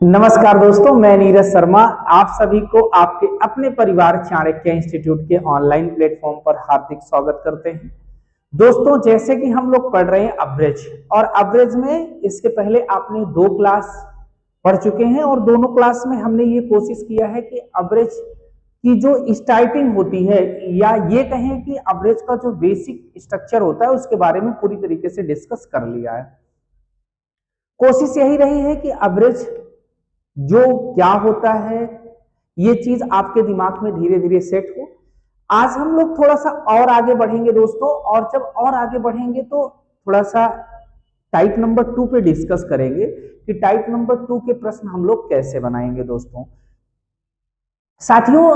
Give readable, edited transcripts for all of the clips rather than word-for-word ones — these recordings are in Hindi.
नमस्कार दोस्तों, मैं नीरज शर्मा आप सभी को आपके अपने परिवार चाणक्य इंस्टीट्यूट के ऑनलाइन प्लेटफॉर्म पर हार्दिक स्वागत करते हैं। दोस्तों, जैसे कि हम लोग पढ़ रहे हैं अवरेज, और अवरेज में इसके पहले आपने 2 क्लास पढ़ चुके हैं और दोनों क्लास में हमने ये कोशिश किया है कि अवरेज की जो स्टार्टिंग होती है, या ये कहें कि अवरेज का जो बेसिक स्ट्रक्चर होता है उसके बारे में पूरी तरीके से डिस्कस कर लिया है। कोशिश यही रही है कि अवरेज जो क्या होता है ये चीज आपके दिमाग में धीरे धीरे सेट हो। आज हम लोग थोड़ा सा और आगे बढ़ेंगे दोस्तों, और जब और आगे बढ़ेंगे तो थोड़ा सा टाइप नंबर 2 पे डिस्कस करेंगे कि टाइप नंबर 2 के प्रश्न हम लोग कैसे बनाएंगे। दोस्तों साथियों,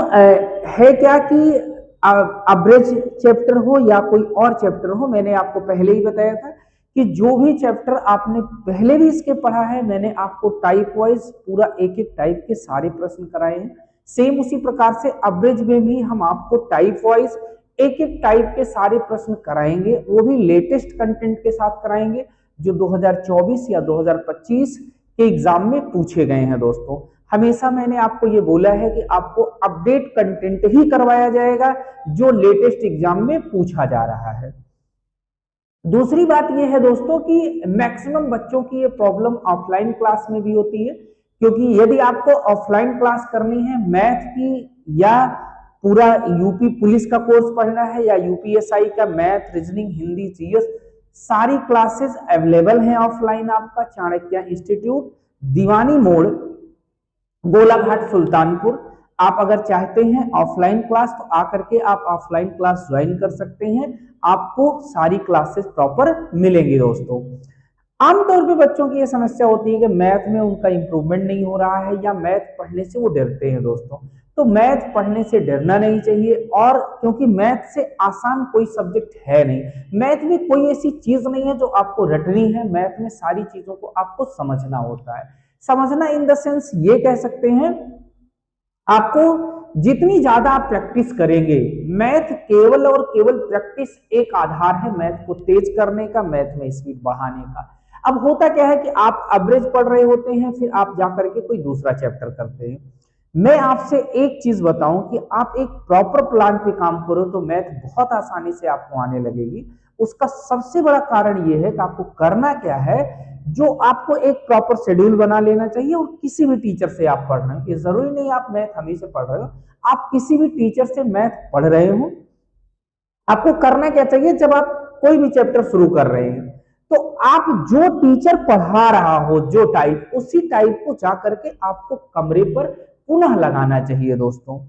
है क्या कि अवरेज चैप्टर हो या कोई और चैप्टर हो, मैंने आपको पहले ही बताया था कि जो भी चैप्टर आपने पहले भी इसके पढ़ा है, मैंने आपको टाइप वाइज पूरा एक एक टाइप के सारे प्रश्न कराए हैं। सेम उसी प्रकार से अवरेज में भी हम आपको टाइप वाइज एक एक टाइप के सारे प्रश्न कराएंगे, वो भी लेटेस्ट कंटेंट के साथ कराएंगे जो 2024 या 2025 के एग्जाम में पूछे गए हैं। दोस्तों हमेशा मैंने आपको ये बोला है कि आपको अपडेट कंटेंट ही करवाया जाएगा जो लेटेस्ट एग्जाम में पूछा जा रहा है। दूसरी बात यह है दोस्तों कि मैक्सिमम बच्चों की ये प्रॉब्लम ऑफलाइन क्लास में भी होती है, क्योंकि यदि आपको ऑफलाइन क्लास करनी है मैथ की, या पूरा यूपी पुलिस का कोर्स पढ़ना है, या यूपीएसआई का मैथ, रीजनिंग, हिंदी, जीएस, सारी क्लासेस अवेलेबल हैं ऑफलाइन। आपका चाणक्य इंस्टीट्यूट, दीवानी मोड़, गोलाघाट, सुल्तानपुर। आप अगर चाहते हैं ऑफलाइन क्लास तो आकर के आप ऑफलाइन क्लास ज्वाइन कर सकते हैं, आपको सारी क्लासेस प्रॉपर मिलेंगी। दोस्तों आमतौर पे बच्चों की ये समस्या होती है कि मैथ में उनका इंप्रूवमेंट नहीं हो रहा है, या मैथ पढ़ने से वो डरते हैं। दोस्तों तो मैथ पढ़ने से डरना नहीं चाहिए, और क्योंकि मैथ से आसान कोई सब्जेक्ट है नहीं। मैथ में कोई ऐसी चीज नहीं है जो आपको रटनी है, मैथ में सारी चीजों को आपको समझना होता है। समझना इन द सेंस ये कह सकते हैं, आपको जितनी ज्यादा आप प्रैक्टिस करेंगे, मैथ केवल और केवल प्रैक्टिस एक आधार है मैथ को तेज करने का, मैथ में स्पीड बढ़ाने का। अब होता क्या है कि आप एवरेज पढ़ रहे होते हैं, फिर आप जाकर के कोई दूसरा चैप्टर करते हैं। मैं आपसे एक चीज बताऊं कि आप एक प्रॉपर प्लान पे काम करो तो मैथ बहुत आसानी से आपको आने लगेगी। उसका सबसे बड़ा कारण यह है कि आपको करना क्या है, जो आपको एक प्रॉपर शेड्यूल बना लेना चाहिए, और किसी भी टीचर से आप पढ़ रहे हो, ये जरूरी नहीं आप मैथ हमी से पढ़ रहे हो, आप किसी भी टीचर से मैथ पढ़ रहे हो। आपको करना क्या चाहिए, जब आप कोई भी चैप्टर शुरू कर रहे हैं तो आप जो टीचर पढ़ा रहा हो जो टाइप, उसी टाइप को जाकर के आपको कमरे पर पुनः लगाना चाहिए। दोस्तों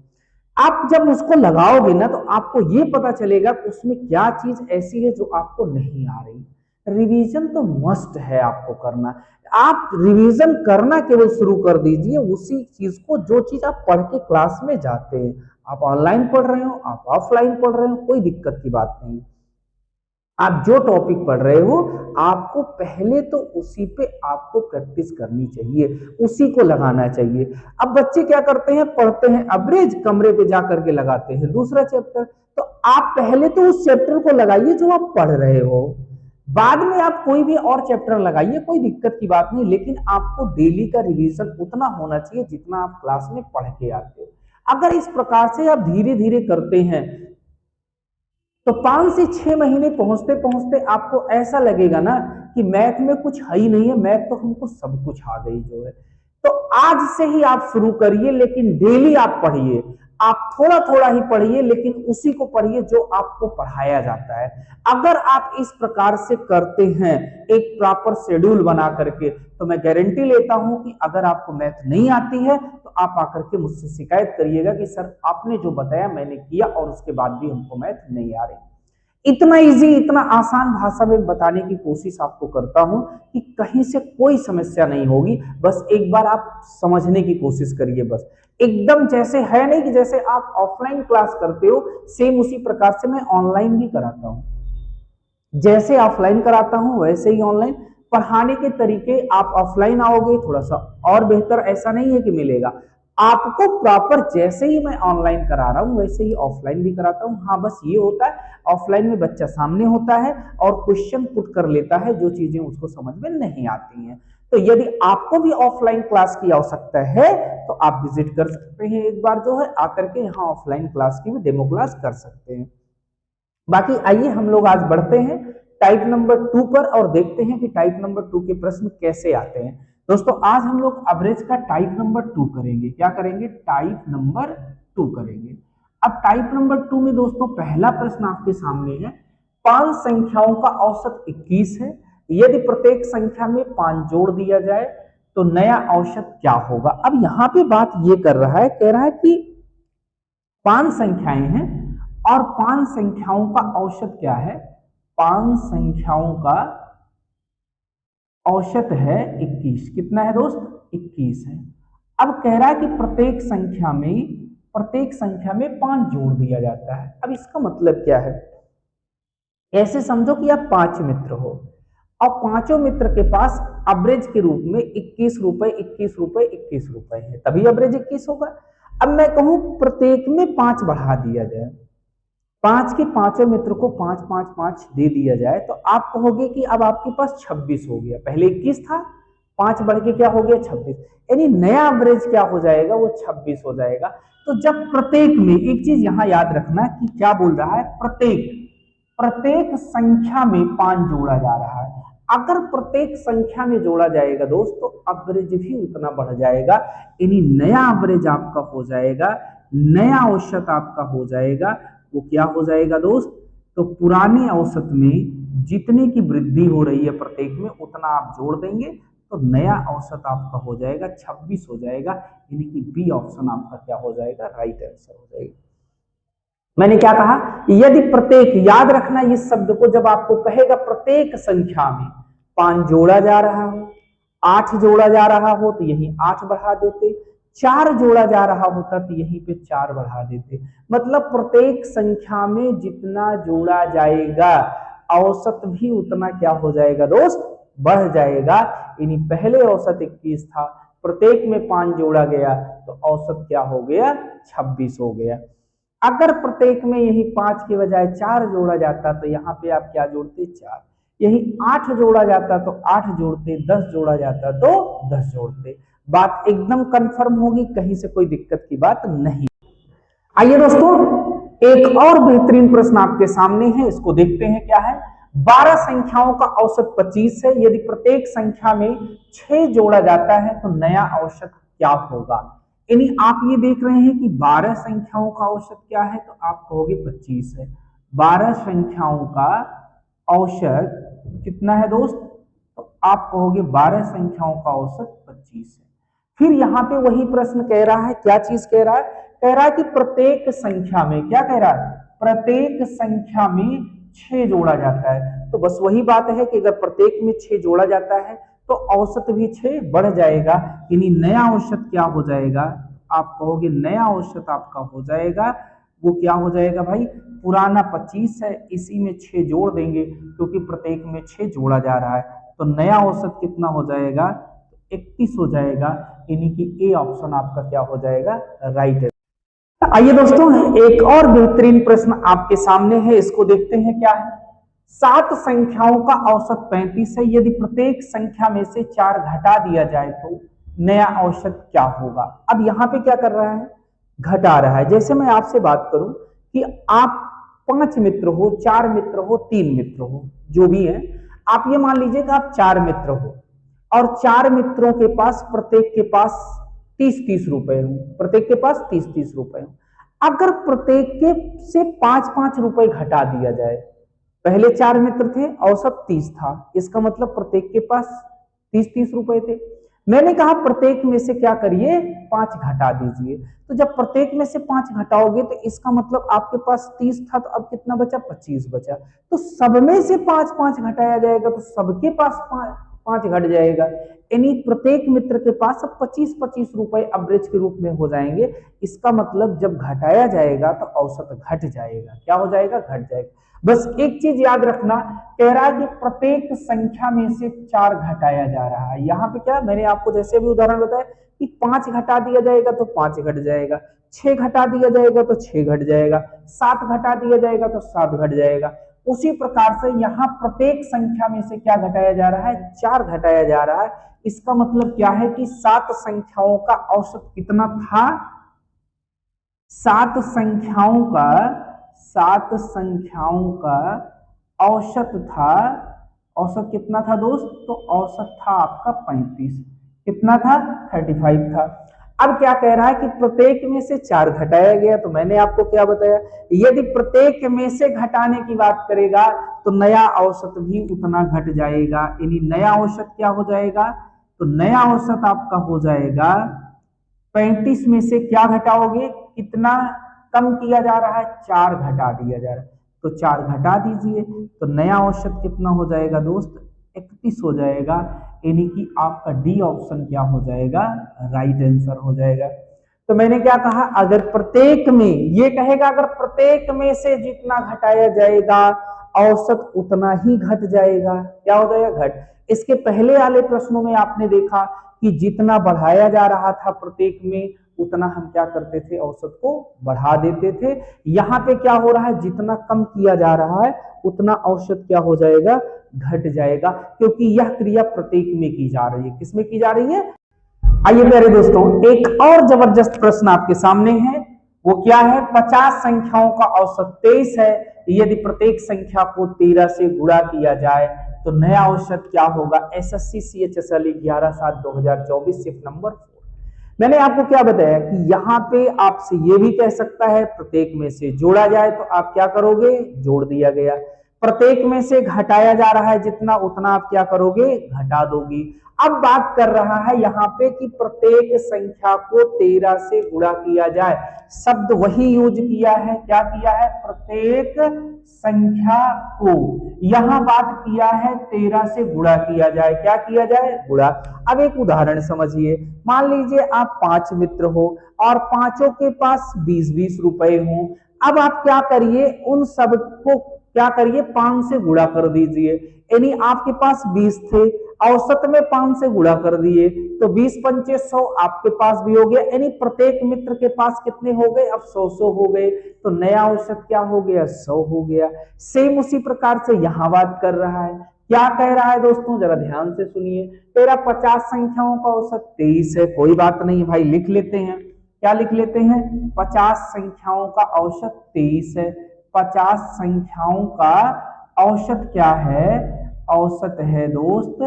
आप जब उसको लगाओगे ना तो आपको ये पता चलेगा कि उसमें क्या चीज ऐसी है जो आपको नहीं आ रही। रिवीजन तो मस्ट है आपको करना। आप रिवीजन करना केवल शुरू कर दीजिए उसी चीज को जो चीज आप पढ़ के क्लास में जाते हैं। आप ऑनलाइन पढ़ रहे हो, आप ऑफलाइन पढ़ रहे हो, कोई दिक्कत की बात नहीं। आप जो टॉपिक पढ़ रहे हो आपको पहले तो उसी पे आपको प्रैक्टिस करनी चाहिए, उसी को लगाना चाहिए। अब बच्चे क्या करते हैं, पढ़ते हैं एवरेज, कमरे पे जाकर के लगाते हैं दूसरा चैप्टर। तो आप पहले तो उस चैप्टर को लगाइए जो आप पढ़ रहे हो, बाद में आप कोई भी और चैप्टर लगाइए, कोई दिक्कत की बात नहीं, लेकिन आपको डेली का रिवीजन उतना होना चाहिए जितना आप क्लास में पढ़ के आते हो। अगर इस प्रकार से आप धीरे धीरे करते हैं तो 5 से 6 महीने पहुंचते पहुंचते आपको ऐसा लगेगा ना कि मैथ में कुछ है ही नहीं है, मैथ तो हमको सब कुछ आ गई जो है। तो आज से ही आप शुरू करिए, लेकिन डेली आप पढ़िए। आप थोड़ा थोड़ा ही पढ़िए, लेकिन उसी को पढ़िए जो आपको पढ़ाया जाता है। अगर आप इस प्रकार से करते हैं एक प्रॉपर शेड्यूल बना करके, तो मैं गारंटी लेता हूं कि अगर आपको मैथ नहीं आती है तो आप आकर के मुझसे शिकायत करिएगा कि सर आपने जो बताया मैंने किया और उसके बाद भी हमको मैथ नहीं आ रही। इतना इजी, इतना आसान भाषा में बताने की कोशिश आपको करता हूं कि कहीं से कोई समस्या नहीं होगी। बस एक बार आप समझने की कोशिश करिए। बस एकदम जैसे है नहीं कि जैसे आप ऑफलाइन क्लास करते हो, सेम उसी प्रकार से मैं ऑनलाइन भी कराता हूं। जैसे ऑफलाइन कराता हूं वैसे ही ऑनलाइन पढ़ाने के तरीके। आप ऑफलाइन आओगे थोड़ा सा और बेहतर ऐसा नहीं है कि मिलेगा आपको प्रॉपर, जैसे ही मैं ऑनलाइन करा रहा हूं वैसे ही ऑफलाइन भी कराता हूं। हाँ बस ये होता है ऑफलाइन में बच्चा सामने होता है और क्वेश्चन पुट कर लेता है जो चीजें उसको समझ में नहीं आती हैं। तो यदि आपको भी ऑफलाइन क्लास की आवश्यकता है तो आप विजिट कर सकते हैं, एक बार जो है आकर के यहाँ ऑफलाइन क्लास की भी डेमो क्लास कर सकते हैं। बाकी आइए हम लोग आज बढ़ते हैं टाइप नंबर 2 पर और देखते हैं कि टाइप नंबर 2 के प्रश्न कैसे आते हैं। दोस्तों आज हम लोग एवरेज का टाइप नंबर 2 करेंगे। क्या करेंगे? टाइप नंबर 2 करेंगे। अब टाइप नंबर 2 में दोस्तों पहला प्रश्न आपके सामने है, 5 संख्याओं का औसत 21 है, यदि प्रत्येक संख्या में 5 जोड़ दिया जाए तो नया औसत क्या होगा। अब यहाँ पे बात ये कर रहा है, कह रहा है कि 5 संख्याएं हैं और 5 संख्याओं का औसत क्या है? 5 संख्याओं का औसत है 21। कितना है दोस्त? 21 है। अब कह रहा है कि प्रत्येक संख्या में 5 जोड़ दिया जाता है। अब इसका मतलब क्या है? ऐसे समझो कि आप 5 मित्र हो और पांचों मित्र के पास एवरेज के रूप में 21 रुपए 21 रुपए 21 रुपए है, तभी एवरेज 21 होगा। अब मैं कहूं प्रत्येक में 5 बढ़ा दिया जाए, 5 के पांचों मित्र को 5 5 5 दे दिया जाए तो आप कहोगे कि अब आपके पास 26 हो गया। पहले 21 था, 5 बढ़ के क्या हो गया? 26। यानी नया एवरेज क्या हो जाएगा? वो 26 हो जाएगा। तो जब प्रत्येक में, एक चीज यहां याद रखना कि क्या बोल रहा है, प्रत्येक संख्या में 5 जोड़ा जा रहा है। अगर प्रत्येक संख्या में जोड़ा जाएगा दोस्त तो एवरेज भी उतना बढ़ जाएगा, यानी नया एवरेज आपका हो जाएगा, नया औसत आपका हो जाएगा। वो क्या हो जाएगा दोस्त? तो पुराने औसत में जितने की वृद्धि हो रही है प्रत्येक में उतना आप जोड़ देंगे तो नया औसत आपका हो जाएगा 26 हो जाएगा, यानी कि बी ऑप्शन आपका क्या हो जाएगा? राइट आंसर हो जाएगा। मैंने क्या कहा? यदि प्रत्येक, याद रखना इस शब्द को, जब आपको कहेगा प्रत्येक संख्या में 5 जोड़ा जा रहा हो, 8 जोड़ा जा रहा हो तो यही 8 बढ़ा देते, 4 जोड़ा जा रहा होता तो यहीं पे 4 बढ़ा देते। मतलब प्रत्येक संख्या में जितना जोड़ा जाएगा औसत भी उतना क्या हो जाएगा दोस्त? बढ़ जाएगा। यानी पहले औसत 21 था, प्रत्येक में 5 जोड़ा गया तो औसत क्या हो गया? 26 हो गया। अगर प्रत्येक में यही 5 के बजाय 4 जोड़ा जाता तो यहाँ पे आप क्या जोड़ते? 4। यही 8 जोड़ा जाता तो 8 जोड़ते, 10 जोड़ा जाता तो 10 जोड़ते। बात एकदम कंफर्म होगी, कहीं से कोई दिक्कत की बात नहीं। आइए दोस्तों एक और बेहतरीन प्रश्न आपके सामने है, इसको देखते हैं क्या है। 12 संख्याओं का औसत 25 है, यदि प्रत्येक संख्या में 6 जोड़ा जाता है तो नया औसत क्या होगा। यानी आप ये देख रहे हैं कि 12 संख्याओं का औसत क्या है तो आप कहोगे 25 है। 12 संख्याओं का औसत कितना है दोस्त? तो आप कहोगे 12 संख्याओं का औसत 25 है। फिर यहाँ पे वही प्रश्न कह रहा है, क्या चीज कह रहा है? कह रहा है कि प्रत्येक संख्या में, क्या कह रहा है? प्रत्येक संख्या में 6 जोड़ा जाता है। तो बस वही बात है कि अगर प्रत्येक में 6 जोड़ा जाता है तो औसत भी 6 बढ़ जाएगा, यानी नया औसत क्या हो जाएगा? आप कहोगे नया औसत आपका हो जाएगा, वो क्या हो जाएगा भाई? पुराना 25 है, इसी में 6 जोड़ देंगे क्योंकि प्रत्येक में 6 जोड़ा जा रहा है, तो नया औसत कितना हो जाएगा? 21 हो जाएगा, यानी कि ए ऑप्शन आपका क्या हो जाएगा? राइट है। आइए दोस्तों एक और बेहतरीन प्रश्न आपके सामने है, इसको देखते हैं क्या है। 7 संख्याओं का औसत 35 है, यदि प्रत्येक संख्या में से 4 घटा दिया जाए तो नया औसत क्या होगा। अब यहाँ पे क्या कर रहा है? घटा रहा है। जैसे मैं आपसे बात करूं कि आप 5 मित्र हो, 4 मित्र हो, 3 मित्र हो, जो भी है, आप ये मान लीजिए कि आप 4 मित्र हो और 4 मित्रों के पास प्रत्येक के पास 30-30 रुपए हो, प्रत्येक के पास 30-30 रुपए हो। अगर प्रत्येक के से 5-5 रुपए घटा दिया जाए, पहले 4 मित्र थे, औसत 30 था, इसका मतलब प्रत्येक के पास 30-30 रुपए थे। मैंने कहा प्रत्येक में से क्या करिए? 5 घटा दीजिए। तो जब प्रत्येक में से 5 घटाओगे तो इसका मतलब आपके पास 30 था तो अब कितना बचा? 25 बचा। तो सब में से 5-5 घटाया जाएगा तो सबके पास 5 घट जाएगा, यानी प्रत्येक मित्र के पास अब 25-25 रुपए एवरेज के रूप में हो जाएंगे। इसका मतलब जब घटाया जाएगा तो औसत घट जाएगा। क्या हो जाएगा? घट जाएगा। बस एक चीज याद रखना, कह रहा है कि प्रत्येक संख्या में से 4 घटाया जा रहा है। यहाँ पे क्या, मैंने आपको जैसे भी उदाहरण बताया कि 5 घटा दिया जाएगा तो 5 घट जाएगा, 6 घटा दिया जाएगा तो 6 घट जाएगा, 7 घटा दिया जाएगा तो 7 घट जाएगा। उसी प्रकार से यहाँ प्रत्येक संख्या में से क्या घटाया जा रहा है, 4 घटाया जा रहा है। इसका मतलब क्या है कि 7 संख्याओं का औसत कितना था, 7 संख्याओं का औसत था। औसत कितना था दोस्त, तो औसत था आपका 35। कितना था, 35 था। अब क्या कह रहा है कि प्रत्येक में से 4 घटाया गया। तो मैंने आपको क्या बताया, यदि प्रत्येक में से घटाने की बात करेगा तो नया औसत भी उतना घट जाएगा। यानी नया औसत क्या हो जाएगा, तो नया औसत आपका हो जाएगा 35 में से क्या घटाओगे, कितना कम किया जा रहा है, 4 घटा दिया जा रहा है। तो 4 घटा दीजिए तो नया औसत कितना हो जाएगा दोस्त, 31 हो जाएगा। यानी कि आपका डी ऑप्शन क्या हो जाएगा, राइट आंसर हो जाएगा। तो मैंने क्या कहा, अगर प्रत्येक में, ये कहेगा अगर प्रत्येक में से जितना घटाया जाएगा औसत उतना ही घट जाएगा। क्या हो जाएगा, घट। इसके पहले वाले प्रश्नों में आपने देखा कि जितना बढ़ाया जा रहा था प्रत्येक में उतना हम क्या करते थे, औसत को बढ़ा देते थे। यहाँ पे क्या हो रहा है, जितना कम किया जा रहा है उतना औसत क्या हो जाएगा, घट जाएगा, क्योंकि यह क्रिया प्रत्येक में की जा रही है। किसमें की जा रही है। आइए प्यारे दोस्तों, एक और जबरदस्त प्रश्न आपके सामने है। वो क्या है, 50 संख्याओं का औसत 23 है। यदि प्रत्येक संख्या को 13 से गुणा किया जाए तो नया औसत क्या होगा। एसएससी CHSL 11/7/2024 सिर्फ नंबर 4। मैंने आपको क्या बताया कि यहाँ पे आपसे ये भी कह सकता है प्रत्येक में से जोड़ा जाए तो आप क्या करोगे, जोड़ दिया गया। प्रत्येक में से घटाया जा रहा है जितना उतना आप क्या करोगे, घटा दोगी। अब बात कर रहा है यहाँ पे कि प्रत्येक संख्या को 13 से गुणा किया जाए। शब्द वही यूज किया है, क्या किया है, प्रत्येक संख्या को। यहां बात किया है 13 से गुणा किया जाए। क्या किया जाए, गुणा। अब एक उदाहरण समझिए, मान लीजिए आप 5 मित्र हो और पांचों के पास 20-20 रुपए हो। अब आप क्या करिए, उन सब को क्या करिए, 5 से गुणा कर दीजिए। यानी आपके पास 20 थे, औसत में 5 से गुणा कर दिए तो 20 पंचे 100 आपके पास भी हो गया। यानी प्रत्येक मित्र के पास कितने हो गए, अब 100 हो गए। तो नया औसत क्या हो गया, 100 हो गया। सेम उसी प्रकार से यहां बात कर रहा है। क्या कह रहा है दोस्तों, जरा ध्यान से सुनिए। तेरा 50 संख्याओं का औसत 23 है। कोई बात नहीं भाई, लिख लेते हैं। क्या लिख लेते हैं, 50 संख्याओं का औसत 23 है। 50 संख्याओं का औसत क्या है, औसत है दोस्त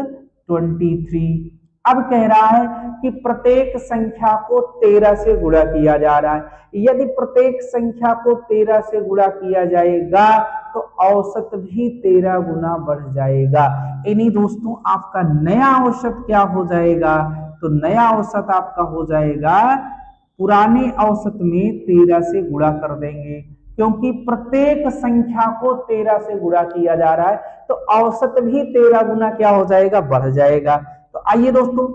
23। अब कह रहा है कि प्रत्येक संख्या को 13 से गुणा किया जा रहा है। यदि प्रत्येक संख्या को 13 से गुणा किया जाएगा तो औसत भी 13 गुना बढ़ जाएगा। यानी दोस्तों आपका नया औसत क्या हो जाएगा, तो नया औसत आपका हो जाएगा, पुराने औसत में 13 से गुणा कर देंगे, क्योंकि प्रत्येक संख्या को 13 से गुणा किया जा रहा है तो औसत भी 13 गुना क्या हो जाएगा, बढ़ जाएगा। तो आइए दोस्तों,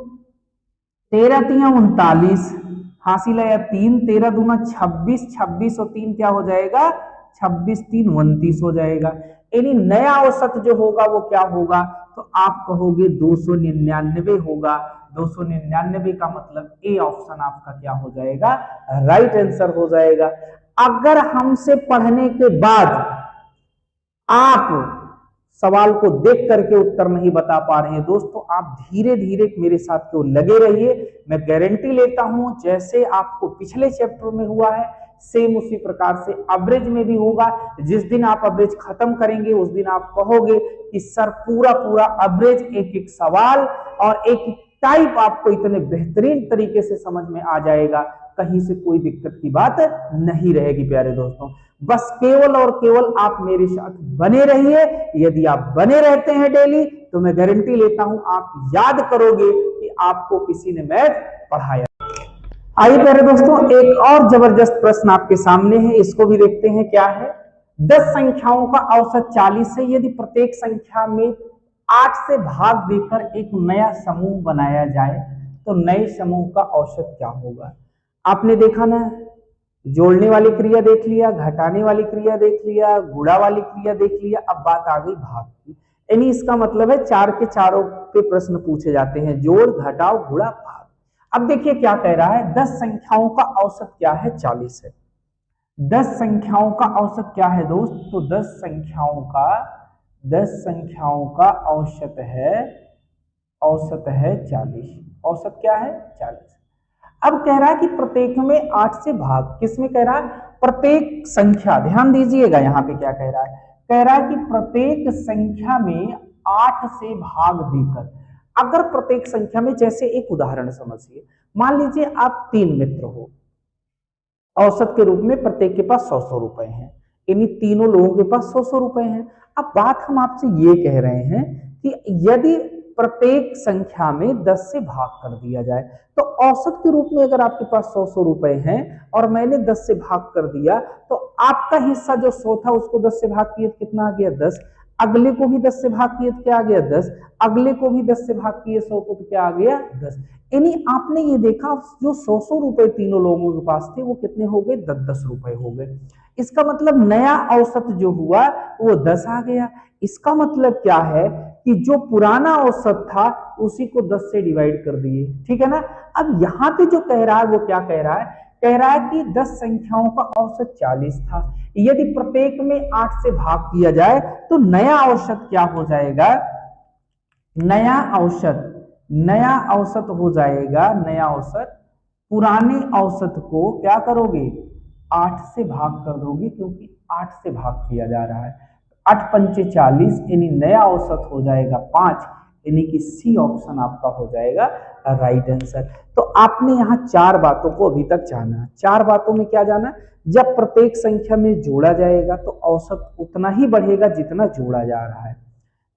13 3 39 हासिल है 3, 13 दूना 26, 26 और 3 क्या हो जाएगा, 26 3 29 हो जाएगा। यानी नया औसत जो होगा वो क्या होगा, तो आप कहोगे 299 होगा। 299 का मतलब ए ऑप्शन आपका क्या हो जाएगा, राइट आंसर हो जाएगा। अगर हमसे पढ़ने के बाद आप सवाल को देख करके उत्तर नहीं बता पा रहे हैं दोस्तों, आप धीरे धीरे मेरे साथ क्यों लगे रहिए। मैं गारंटी लेता हूं जैसे आपको पिछले चैप्टर में हुआ है सेम उसी प्रकार से अब्रेज में भी होगा। जिस दिन आप अब्रेज खत्म करेंगे उस दिन आप कहोगे कि सर पूरा पूरा अब्रेज, एक एक सवाल और एक एक टाइप आपको इतने बेहतरीन तरीके से समझ में आ जाएगा, कहीं से कोई दिक्कत की बात नहीं रहेगी। प्यारे दोस्तों, बस केवल और केवल आप मेरे साथ बने रहिए। यदि आप बने रहते हैं डेली तो मैं गारंटी लेता हूं आप याद करोगे कि आपको किसी ने मैथ पढ़ाया। आइए प्यारे दोस्तों, एक और जबरदस्त प्रश्न आपके सामने है, इसको भी देखते हैं क्या है। 10 संख्याओं का औसत 40 है। यदि प्रत्येक संख्या में 8 से भाग देकर एक नया समूह बनाया जाए तो नए समूह का औसत क्या होगा। आपने देखा ना, जोड़ने वाली क्रिया देख लिया, घटाने वाली क्रिया देख लिया, गुणा वाली क्रिया देख लिया, अब बात आ गई भाग की। यानी इसका मतलब है 4 के चारों पे प्रश्न पूछे जाते हैं, जोड़ घटाओ गुणा भाग। अब देखिए क्या कह रहा है, 10 संख्याओं का औसत क्या है, 40 है। 10 संख्याओं का औसत क्या है दोस्त? तो 10 संख्याओं का औसत है 40। औसत क्या है? 40। अब कह रहा है कि प्रत्येक में 8 से भाग, किसमें कह रहा है? प्रत्येक संख्या, ध्यान दीजिएगा यहां पे क्या कह रहा है, कह रहा है कि प्रत्येक संख्या में 8 से भाग देकर, अगर प्रत्येक संख्या में, जैसे एक उदाहरण समझिए, मान लीजिए आप 3 मित्र हो, औसत के रूप में प्रत्येक के पास 100-100 रुपए हैं, इन्हीं तीनों लोगों के पास 100-100 रुपए हैं। अब बात हम आपसे ये कह रहे हैं कि यदि प्रत्येक संख्या में 10 से भाग कर दिया जाए, तो औसत के रूप में अगर आपके पास 100-100 रुपए हैं और मैंने 10 से भाग कर दिया, तो आपका हिस्सा जो 100 था उसको 10 से भाग किए तो कितना आ गया? 10। अगले को भी 10 से भाग किए तो क्या आ गया? 10। अगले को भी 10 से भाग किए 100 को, तो क्या आ गया? 10। यानी आपने ये देखा, जो 100-100 रुपए तीनों लोगों के पास थे वो कितने हो गए? 10-10 रुपए हो गए। इसका मतलब नया औसत जो हुआ वो 10 आ गया। इसका मतलब क्या है कि जो पुराना औसत था उसी को 10 से डिवाइड कर दिए, ठीक है ना। अब यहाँ पे जो कह रहा है वो क्या कह रहा है? कह रहा है कि 10 संख्याओं का औसत 40 था, यदि प्रत्येक में 8 से भाग किया जाए तो नया औसत क्या हो जाएगा? नया औसत हो जाएगा, नया औसत, पुराने औसत को क्या करोगे? 8 से भाग कर दोगे, क्योंकि 8 से भाग किया जा रहा है। 8 पंचे 40, यानी नया औसत हो जाएगा 5, यानी कि सी ऑप्शन आपका हो जाएगा राइट आंसर। तो आपने यहाँ 4 बातों को अभी तक जाना। 4 बातों में क्या जाना? जब प्रत्येक संख्या में जोड़ा जाएगा तो औसत उतना ही बढ़ेगा जितना जोड़ा जा रहा है।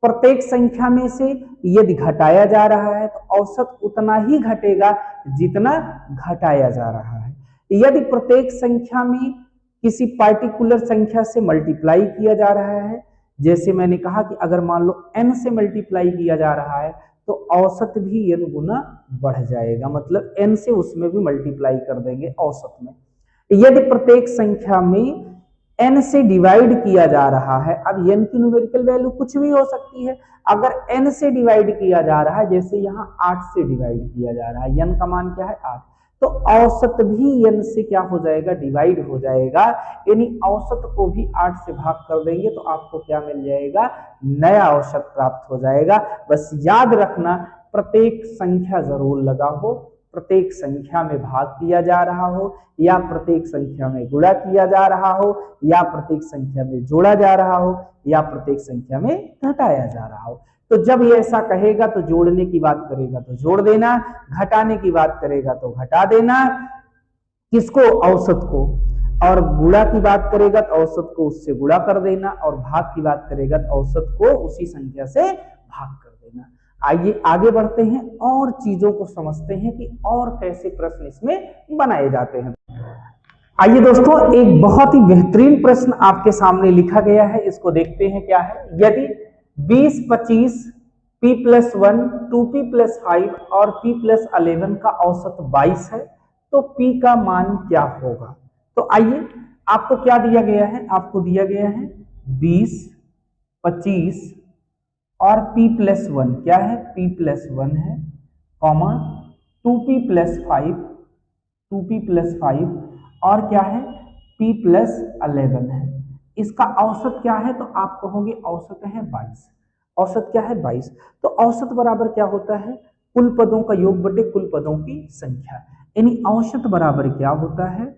प्रत्येक संख्या में से यदि घटाया जा रहा है तो औसत उतना ही घटेगा जितना घटाया जा रहा है। यदि प्रत्येक संख्या में किसी पार्टिकुलर संख्या से मल्टीप्लाई किया जा रहा है, जैसे मैंने कहा कि अगर मान लो n से मल्टीप्लाई किया जा रहा है तो औसत भी n गुना बढ़ जाएगा, मतलब n से उसमें भी मल्टीप्लाई कर देंगे औसत में। यदि प्रत्येक संख्या में n से डिवाइड किया जा रहा है, अब n की न्यूमेरिकल वैल्यू कुछ भी हो सकती है, अगर n से डिवाइड किया जा रहा है, जैसे यहाँ 8 से डिवाइड किया जा रहा है, n का मान क्या है? 8, तो औसत भी n से क्या हो जाएगा? डिवाइड हो जाएगा, यानी औसत को भी 8 से भाग कर देंगे तो आपको क्या मिल जाएगा? नया औसत प्राप्त हो जाएगा। बस याद रखना, प्रत्येक संख्या जरूर लगा हो, प्रत्येक संख्या में भाग किया जा रहा हो, या प्रत्येक संख्या में गुणा किया जा रहा हो, या प्रत्येक संख्या में जोड़ा जा रहा हो, या प्रत्येक संख्या में घटाया जा रहा हो। तो जब ये ऐसा कहेगा तो जोड़ने की बात करेगा तो जोड़ देना, घटाने की बात करेगा तो घटा देना, किसको? औसत को। और गुणा की बात करेगा तो औसत को उससे गुणा कर देना, और भाग की बात करेगा तो औसत को उसी संख्या से भाग कर देना। आइए आगे बढ़ते हैं और चीजों को समझते हैं कि और कैसे प्रश्न इसमें बनाए जाते हैं। आइए दोस्तों, एक बहुत ही बेहतरीन प्रश्न आपके सामने लिखा गया है, इसको देखते हैं क्या है। यदि 20, 25, p+1, 2p+5 और p+11 का औसत 22 है तो p का मान क्या होगा? तो आइए, आपको क्या दिया गया है? आपको दिया गया है 20, 25 और p+1, क्या है? p+1 है, कॉमा 2p+5, 2p+5 और क्या है? p+11 है। इसका औसत क्या है? तो आप कहोगे औसत है 22। औसत क्या है? 22। तो औसत बराबर क्या होता है? कुल पदों का योग बटे कुल पदों की संख्या, यानी औसत बराबर क्या होता है?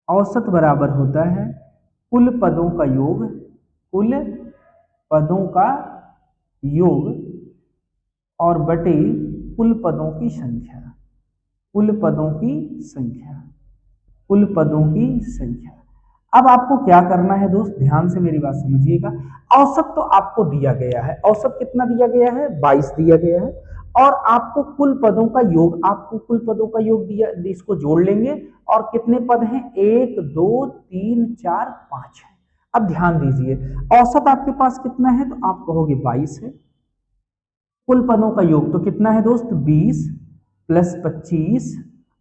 औसत बराबर होता है कुल पदों का योग, कुल पदों का योग और बटे कुल पदों की संख्या, कुल पदों की संख्या, कुल पदों की संख्या। अब आपको क्या करना है दोस्त? ध्यान से मेरी बात समझिएगा। औसत तो आपको दिया गया है, औसत कितना दिया गया है? 22 दिया गया है, और आपको कुल पदों का योग, आपको कुल पदों का योग दिया, इसको जोड़ लेंगे, और कितने पद हैं? 1, 2, 3, 4, 5 है। अब ध्यान दीजिए, औसत आपके पास कितना है? तो आप कहोगे 22 है। कुल पदों का योग तो कितना है दोस्त? 20 + 25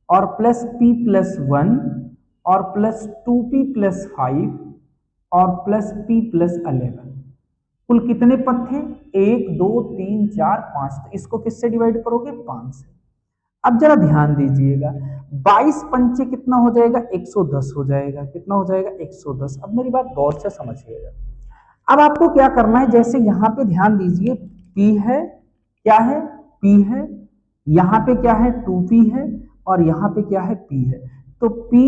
और प्लस p+1 और प्लस 2p+5 और प्लस p+11। कुल कितने पद थे? 1, 2, 3, 4, 5। तो इसको किससे डिवाइड करोगे? 5 से। अब जरा ध्यान दीजिएगा, 22 पंचे कितना हो जाएगा, 110 हो जाएगा। कितना हो जाएगा, 110। अब मेरी बात गौर से समझिएगा। अब आपको क्या करना है, जैसे यहाँ पे ध्यान दीजिए, P है, क्या है, P है, यहाँ पे क्या है, 2P है, और यहाँ पे क्या है, P है। तो P,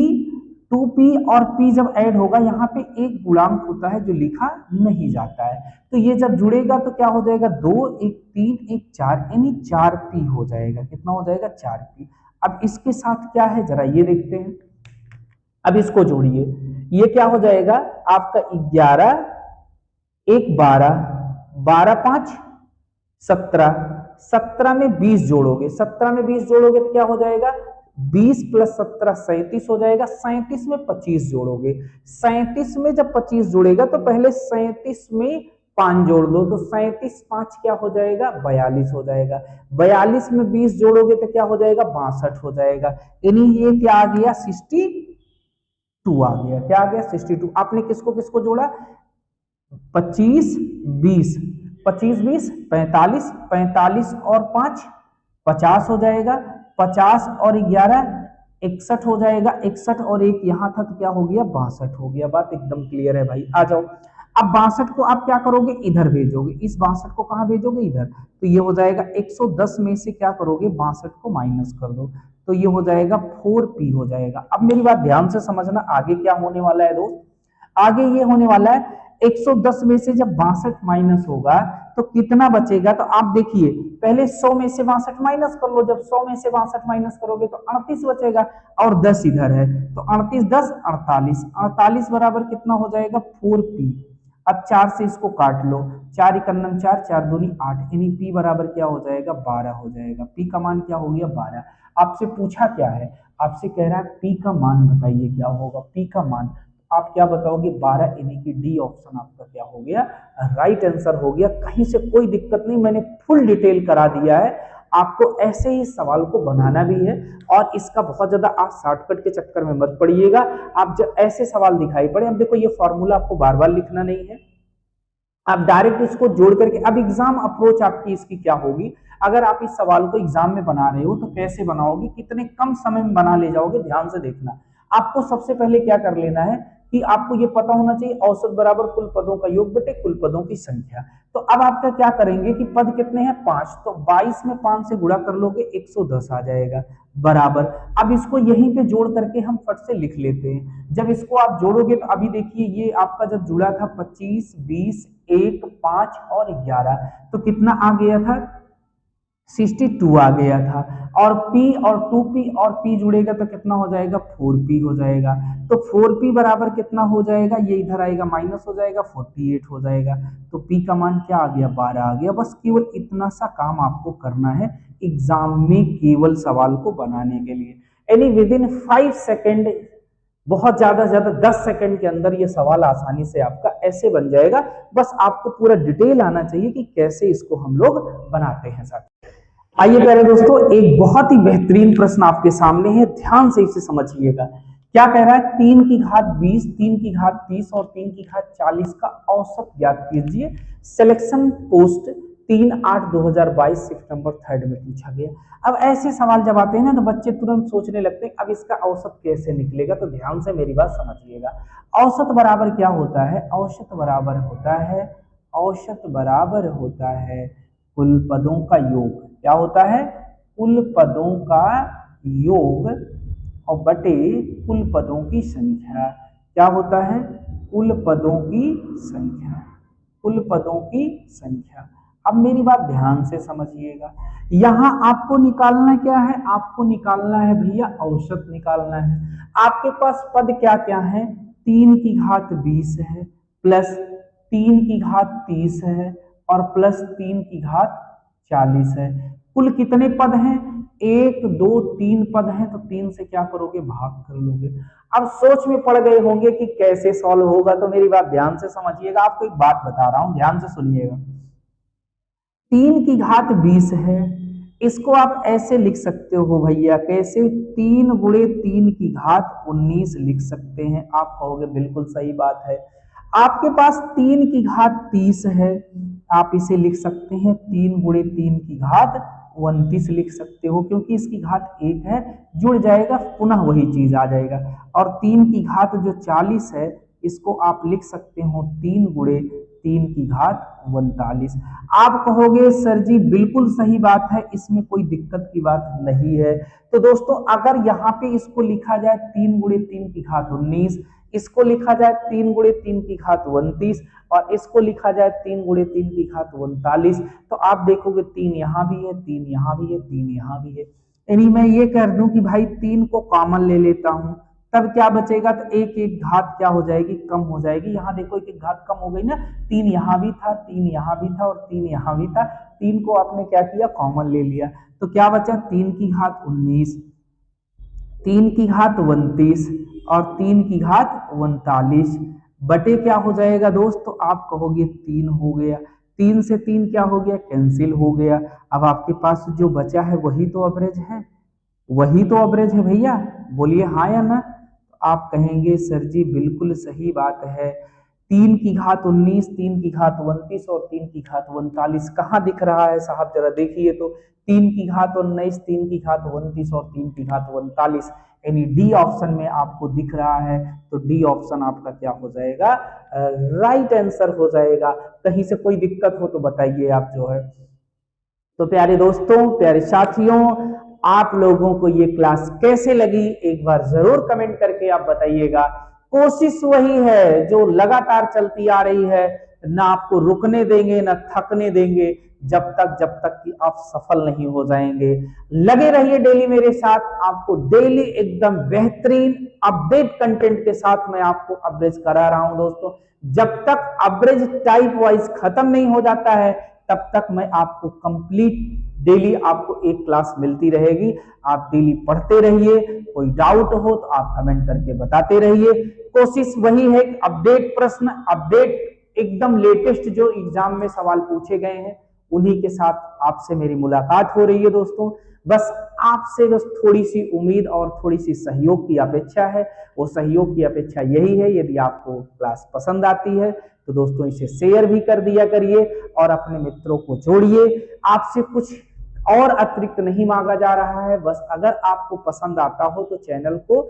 2P और P जब ऐड होगा, यहाँ पे एक गुणांक होता है जो लिखा नहीं जाता है, तो ये जब जुड़ेगा तो क्या हो जाएगा, 2 1 3 1 4, यानी 4P हो जाएगा। कितना हो जाएगा, 4P। अब इसके साथ क्या है जरा ये देखते हैं। अब इसको जोड़िए, ये क्या हो जाएगा आपका, 11 1 12, 12 5 17, 17 में 20 जोड़ोगे, 17 में 20 जोड़ोगे तो क्या हो जाएगा, 20 + 17 37 हो जाएगा। 37 में 25 जोड़ोगे, 37 में जब 25 जुड़ेगा तो पहले 37 में 5 जोड़ दो, तो 37 5 क्या हो जाएगा, 42 हो जाएगा। 42 में 20 जोड़ोगे तो क्या हो जाएगा, 62 हो जाएगा। यानी ये क्या आ गया, 62 आ गया। क्या आ गया, 62। आपने किसको किसको जोड़ा, 25 20, 25 20 45, 45 और 5 50 हो जाएगा। 50 और 11 61 हो जाएगा। 61 और 1 यहाँ था तो क्या हो गया, 62 हो गया। बात एकदम क्लियर है भाई। आ जाओ, अब 62 को आप क्या करोगे, इधर भेजोगे। इस 62 को कहाँ भेजोगे, इधर। तो ये हो जाएगा 110 में से क्या करोगे, 62 को माइनस कर दो, तो ये हो जाएगा 4P हो जाएगा। अब मेरी बात ध्यान से समझना, आगे क्या होने वाला है दोस्त, आगे ये होने वाला है 110 में से जब 62 माइनस होगा तो कितना बचेगा, तो आप देखिए पहले 100 में से 62 माइनस कर लो। जब 100 में से 62 माइनस करोगे तो 38 बचेगा, और 10 इधर है, तो 38 10 48, 48 बराबर कितना हो जाएगा, 4P। अब 4 से इसको काट लो, 4 × 4 4 दूनी 8, यानी P बराबर क्या हो जाएगा, 12 हो जाएगा। P का मान क्या हो गया, 12। आपसे पूछा क्या है, आपसे कह रहा है P का मान बताइए क्या होगा। P का मान आप क्या बताओगे, 12, यानी कि डी ऑप्शन आपका क्या हो गया, राइट आंसर हो गया। कहीं से कोई दिक्कत नहीं, मैंने फुल डिटेल करा दिया है आपको। ऐसे ही सवाल को बनाना भी है, और इसका बहुत ज्यादा आप शॉर्टकट के चक्कर में मत पड़िएगा। आप जब ऐसे सवाल दिखाई पड़े, अब देखो ये फॉर्मूला आपको बार बार लिखना नहीं है, आप डायरेक्ट इसको जोड़ करके, अब एग्जाम अप्रोच आपकी इसकी क्या होगी, अगर आप इस सवाल को एग्जाम में बना रहे हो तो कैसे बनाओगे, कितने कम समय में बना ले जाओगे, ध्यान से देखना। आपको सबसे पहले क्या कर लेना है कि आपको ये पता होना चाहिए, औसत बराबर कुल पदों का योग बटे कुल पदों की संख्या। तो अब आपका क्या करेंगे कि पद कितने हैं, 5, तो 22 में 5 से गुणा कर लोगे, 110 आ जाएगा बराबर। अब इसको यहीं पे जोड़ करके हम फट से लिख लेते हैं। जब इसको आप जोड़ोगे तो अभी देखिए ये आपका जब जुड़ा था 25 20 1 5 और 11, तो कितना आ गया था, 62 आ गया था। और P और 2P और P जुड़ेगा तो कितना हो जाएगा, 4P हो जाएगा। तो 4P बराबर कितना हो जाएगा, ये इधर आएगा माइनस हो जाएगा, 48 हो जाएगा। तो P का मान क्या आ गया, 12 आ गया। बस केवल इतना सा काम आपको करना है एग्जाम में, केवल सवाल को बनाने के लिए। यानी विदिन 5 सेकेंड, बहुत ज्यादा से ज्यादा 10 सेकंड के अंदर ये सवाल आसानी से आपका ऐसे बन जाएगा। बस आपको पूरा डिटेल आना चाहिए कि कैसे इसको हम लोग बनाते हैं। साथ आइए प्यारे दोस्तों, एक बहुत ही बेहतरीन प्रश्न आपके सामने है, ध्यान से इसे समझिएगा। क्या कह रहा है, 3 की घात 20, 3 की घात 30 और 3 की घात 40 का औसत ज्ञात कीजिए। सिलेक्शन पोस्ट 3/8/2022 शिफ्ट नंबर 3 में पूछा गया। अब ऐसे सवाल जब आते हैं ना तो बच्चे तुरंत सोचने लगते हैं अब इसका औसत कैसे निकलेगा। तो ध्यान से मेरी बात समझिएगा। औसत बराबर क्या होता है, औसत बराबर होता है, औसत बराबर होता है कुल पदों का योग। क्या होता है, कुल पदों का योग और बटे कुल पदों की संख्या। क्या होता है, कुल पदों की संख्या, कुल पदों की संख्या। अब मेरी बात ध्यान से समझिएगा, यहां आपको निकालना क्या है, आपको निकालना है भैया औसत निकालना है। आपके पास पद क्या क्या है, 3 की घात 20 है, प्लस 3 की घात 30 है, और प्लस 3 की घात 40 है। कुल कितने पद हैं, 1 2 3 पद हैं, तो 3 से क्या करोगे, भाग कर लोगे। अब सोच में पड़ गए होंगे कि कैसे सॉल्व होगा, तो मेरी बात ध्यान से समझिएगा। आपको एक बात बता रहा हूं, ध्यान से सुनिएगा। 3 की घात 20 है, इसको आप ऐसे लिख सकते हो भैया, कैसे, 3 × 3 की घात 19 लिख सकते हैं। आप कहोगे बिल्कुल सही बात है। आपके पास 3 की घात 30 है, आप इसे लिख सकते हैं 3 × 3 की घात 29 लिख सकते हो, क्योंकि इसकी घात 1 है, जुड़ जाएगा पुनः वही चीज आ जाएगा। और 3 की घात जो 40 है, इसको आप लिख सकते हो 3 गुणे 3 की घात 39। आप कहोगे सर जी बिल्कुल सही बात है, इसमें कोई दिक्कत की बात नहीं है। तो दोस्तों अगर यहाँ पे इसको लिखा जाए 3 गुणे 3 की घात 19, इसको लिखा जाए 3 गुणे 3 की घात 29 और इसको लिखा जाए 3 गुणे 3 की घात 39, तो आप देखोगे 3 यहाँ भी है, 3 यहाँ भी है, 3 यहाँ भी है। यानी मैं ये कर दूं कि भाई 3 को कॉमन ले लेता हूं, तब क्या बचेगा, तो एक एक घात क्या हो जाएगी, कम हो जाएगी। यहाँ देखो एक एक घात कम हो गई ना, 3 यहाँ भी था, 3 यहाँ भी था और 3 यहाँ भी था, 3 को आपने क्या किया, कॉमन ले लिया। तो क्या बचा, 3 की घात 19, 3 की घात 29 और 3 की घात 39 बटे क्या हो जाएगा दोस्त, तो आप कहोगे 3 हो गया। 3 से 3 क्या हो गया, कैंसिल हो गया। अब आपके पास जो बचा है वही तो एवरेज है, वही तो एवरेज है भैया, बोलिए हाँ या ना। आप कहेंगे सर जी बिल्कुल सही बात है, 3 की घात 19, 3 की घात 29 और 3 की घात 39 कहाँ दिख रहा है साहब, जरा देखिए तो। 3 की घात 19, 3 की घात 29 और 3 की घात 39, यानी डी ऑप्शन में आपको दिख रहा है। तो डी ऑप्शन आपका क्या हो जाएगा, राइट आंसर हो जाएगा। कहीं से कोई दिक्कत हो तो बताइए आप जो है। तो प्यारे दोस्तों, प्यारे साथियों, आप लोगों को ये क्लास कैसे लगी एक बार जरूर कमेंट करके आप बताइएगा। कोशिश वही है जो लगातार चलती आ रही है, ना आपको रुकने देंगे ना थकने देंगे, जब तक कि आप सफल नहीं हो जाएंगे। लगे रहिए डेली मेरे साथ, आपको डेली एकदम बेहतरीन अपडेट कंटेंट के साथ मैं आपको अपडेट करा रहा हूं दोस्तों। जब तक अपडेट टाइप वाइज खत्म नहीं हो जाता है, तब तक मैं आपको कंप्लीट डेली आपको एक क्लास मिलती रहेगी। आप डेली पढ़ते रहिए, कोई डाउट हो तो आप कमेंट करके बताते रहिए। कोशिश वही है कि अपडेट प्रश्न, अपडेट एकदम लेटेस्ट जो एग्जाम में सवाल पूछे गए हैं उन्हीं के साथ आपसे मेरी मुलाकात हो रही है दोस्तों। बस आपसे बस थोड़ी सी उम्मीद और थोड़ी सी सहयोग की अपेक्षा है। वो सहयोग की अपेक्षा यही है, यदि आपको क्लास पसंद आती है तो दोस्तों इसे शेयर भी कर दिया करिए और अपने मित्रों को जोड़िए। आपसे कुछ और अतिरिक्त नहीं मांगा जा रहा है, बस अगर आपको पसंद आता हो तो चैनल को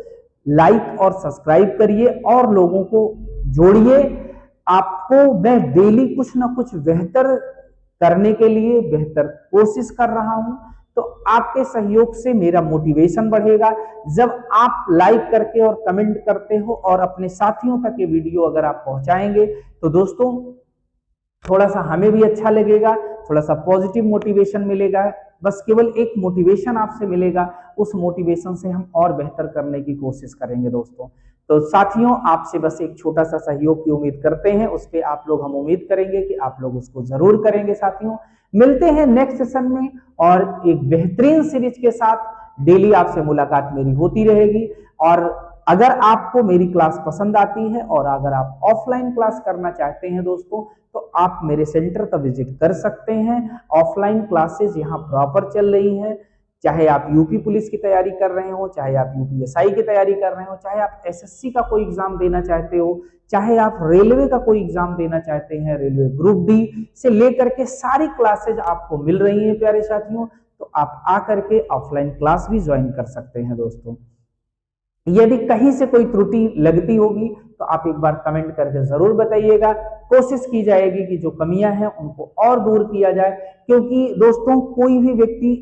लाइक और सब्सक्राइब करिए और लोगों को जोड़िए। आपको मैं डेली कुछ ना कुछ बेहतर करने के लिए बेहतर कोशिश कर रहा हूं, तो आपके सहयोग से मेरा मोटिवेशन बढ़ेगा। जब आप लाइक करके और कमेंट करते हो और अपने साथियों तक ये वीडियो अगर आप पहुंचाएंगे तो दोस्तों थोड़ा सा हमें भी अच्छा लगेगा, थोड़ा सा पॉजिटिव मोटिवेशन मिलेगा। बस केवल एक मोटिवेशन आपसे मिलेगा, उस मोटिवेशन से हम और बेहतर करने की कोशिश करेंगे दोस्तों। तो साथियों, आपसे बस एक छोटा सा सहयोग की उम्मीद करते हैं, उस पर आप लोग हम उम्मीद करेंगे कि आप लोग उसको जरूर करेंगे। साथियों, मिलते हैं नेक्स्ट सेशन में और एक बेहतरीन सीरीज के साथ। डेली आपसे मुलाकात मेरी होती रहेगी और अगर आपको मेरी क्लास पसंद आती है और अगर आप ऑफलाइन क्लास करना चाहते हैं दोस्तों, तो आप मेरे सेंटर का विजिट कर सकते हैं। ऑफलाइन क्लासेस यहाँ प्रॉपर चल रही हैं, चाहे आप यूपी पुलिस की तैयारी कर रहे हो, चाहे आप यूपीएसआई की तैयारी कर रहे हो, चाहे आप एसएससी का कोई एग्जाम देना चाहते हो, चाहे आप रेलवे का कोई एग्जाम देना चाहते हैं, रेलवे ग्रुप डी से लेकर के सारी क्लासेज आपको मिल रही हैं प्यारे साथियों। तो आप आकर के ऑफलाइन क्लास भी ज्वाइन कर सकते हैं दोस्तों। यदि कहीं से कोई त्रुटि लगती होगी तो आप एक बार कमेंट करके जरूर बताइएगा। कोशिश की जाएगी कि जो कमियां हैं उनको और दूर किया जाए, क्योंकि दोस्तों कोई भी व्यक्ति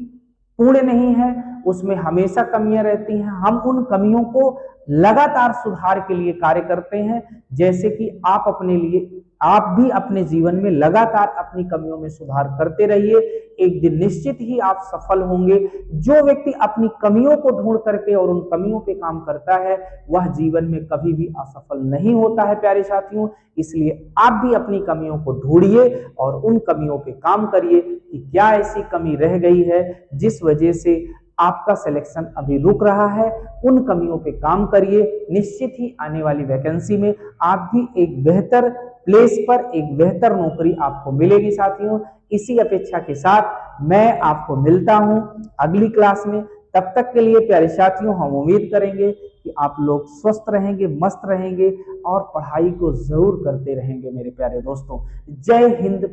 पूर्ण नहीं है, उसमें हमेशा कमियां रहती हैं। हम उन कमियों को लगातार सुधार के लिए कार्य करते हैं, जैसे कि आप अपने लिए, आप भी अपने जीवन में लगातार अपनी कमियों में सुधार करते रहिए। एक दिन निश्चित ही आप सफल होंगे। जो व्यक्ति अपनी कमियों को ढूंढ करके और उन कमियों पे काम करता है वह जीवन में कभी भी असफल नहीं होता है प्यारे साथियों। इसलिए आप भी अपनी कमियों को ढूंढिए और उन कमियों पे काम करिए कि क्या ऐसी कमी रह गई है जिस वजह से आपका सिलेक्शन अभी रुक रहा है। उन कमियों पे काम करिए, निश्चित ही आने वाली वैकेंसी में आप भी एक बेहतर प्लेस पर एक बेहतर नौकरी आपको मिलेगी साथियों। इसी अपेक्षा के साथ मैं आपको मिलता हूं अगली क्लास में। तब तक के लिए प्यारे साथियों, हम उम्मीद करेंगे कि आप लोग स्वस्थ रहेंगे, मस्त रहेंगे और पढ़ाई को जरूर करते रहेंगे मेरे प्यारे दोस्तों। जय हिंद।